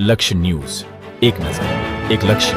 લક્ષ્ય ન્યૂઝ, એક નજર, એક લક્ષ્ય.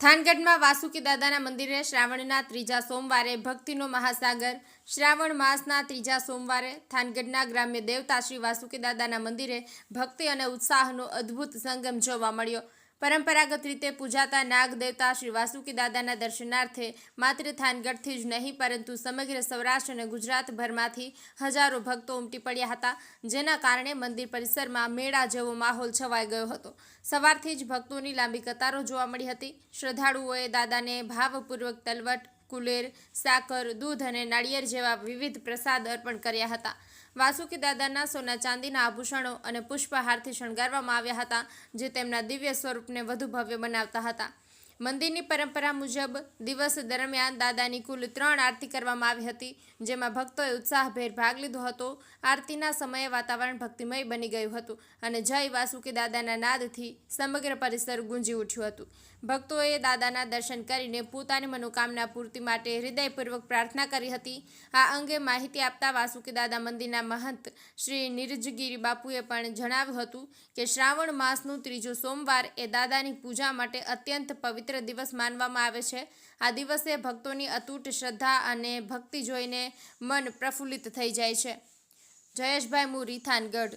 થાનગઢમાં વાસુકી દાદાના મંદિરે શ્રાવણના ત્રીજા સોમવારે ભક્તિનો મહાસાગર. શ્રાવણ માસના ત્રીજા સોમવારે થાનગઢના ગ્રામ્ય દેવતા શ્રી વાસુકી દાદાના મંદિરે ભક્તિ અને ઉત્સાહનો અદ્ભુત સંગમ જોવા મળ્યો. પરંપરાગત રીતે પૂજાતા નાગ દેવતા શ્રી વાસુકી દાદાના દર્શનાર્થે માત્ર થાનગઢથી જ નહીં પરંતુ સમગ્ર સૌરાષ્ટ્ર અને ગુજરાતભરમાંથી હજારો ભક્તો ઉમટી પડ્યા હતા, જેના કારણે મંદિર પરિસરમાં મેળા જેવો માહોલ છવાઈ ગયો હતો. સવારથી જ ભક્તોની લાંબી કતારો જોવા મળી હતી. શ્રદ્ધાળુઓએ દાદાને ભાવપૂર્વક તલવટ, કુલેર, સાકર, દૂધ અને નાળિયેર જેવા વિવિધ પ્રસાદ અર્પણ કર્યા હતા. વાસુકી દાદાના સોના ચાંદીના આભૂષણો અને પુષ્પહારથી શણગારવામાં આવ્યા હતા, જે તેમના દિવ્ય સ્વરૂપને વધુ ભવ્ય બનાવતા હતા. મંદિરની પરંપરા મુજબ દિવસ દરમિયાન દાદાની કુલ 3 આરતી કરવામાં આવી હતી, જેમાં ભક્તોએ ઉત્સાહભેર ભાગ લીધો હતો. આરતીના સમયે વાતાવરણ ભક્તિમય બની ગયું હતું અને જય વાસુકી દાદાના નાદથી સમગ્ર પરિસર ગુંજી ઉઠ્યું હતું. ભક્તોએ દાદાના દર્શન કરીને પોતાની મનોકામના પૂર્તિ માટે હૃદયપૂર્વક પ્રાર્થના કરી હતી. આ અંગે માહિતી આપતા વાસુકી દાદા મંદિરના મહંત શ્રી નિરજગીરી બાપુએ પણ જણાવ્યું હતું કે શ્રાવણ માસનું ત્રીજો સોમવાર એ દાદાની પૂજા માટે અત્યંત પવિત્ર દિવસ માનવામાં આવે છે. આ દિવસે ભક્તોની અતૂટ શ્રદ્ધા અને ભક્તિ જોઈને મન પ્રફુલ્લિત થઈ જાય છે. જયેશભાઈ મુરી, થાનગઢ.